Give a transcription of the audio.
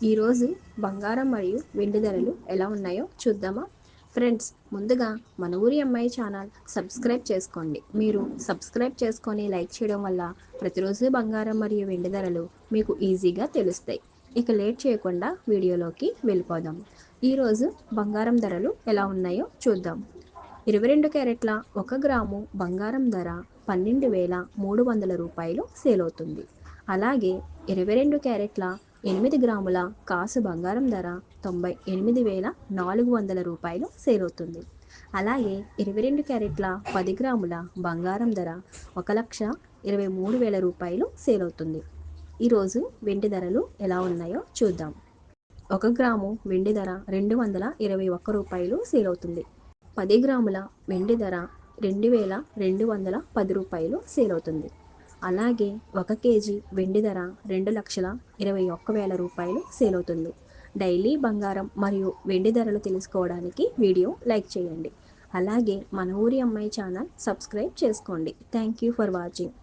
ఈరోజు బంగారం మరియు వెండి ధరలు ఎలా ఉన్నాయో చూద్దామా ఫ్రెండ్స్. ముందుగా మన ఊరి అమ్మాయి ఛానల్ సబ్స్క్రైబ్ చేసుకోండి. మీరు సబ్స్క్రైబ్ చేసుకొని లైక్ చేయడం వల్ల ప్రతిరోజు బంగారం మరియు వెండి ధరలు మీకు ఈజీగా తెలుస్తాయి. ఇక లేట్ చేయకుండా వీడియోలోకి వెళ్ళిపోదాం. ఈరోజు బంగారం ధరలు ఎలా ఉన్నాయో చూద్దాం. 22 క్యారెట్ల 1 గ్రాము బంగారం ధర 12,300 రూపాయలు సేల్ అవుతుంది. అలాగే 22 క్యారెట్ల 8 గ్రాముల కాసు బంగారం ధర 98,400 రూపాయలు సేల్ అవుతుంది. అలాగే 22 క్యారెట్ల 10 గ్రాముల బంగారం ధర 1,23,000 రూపాయలు సేల్ అవుతుంది. ఈరోజు వెండి ధరలు ఎలా ఉన్నాయో చూద్దాం. 1 గ్రాము వెండి ధర 221 రూపాయలు సేల్ అవుతుంది. 10 గ్రాముల వెండి ధర 2,210 రూపాయలు సేల్ అవుతుంది. అలాగే 1 కేజీ వెండి ధర 2,21,000 రూపాయలు సేల్ అవుతుంది. డైలీ బంగారం మరియు వెండి ధరలు తెలుసుకోవడానికి వీడియో లైక్ చేయండి. అలాగే మన ఊరి అమ్మాయి ఛానల్ సబ్స్క్రైబ్ చేసుకోండి. Thank you for watching.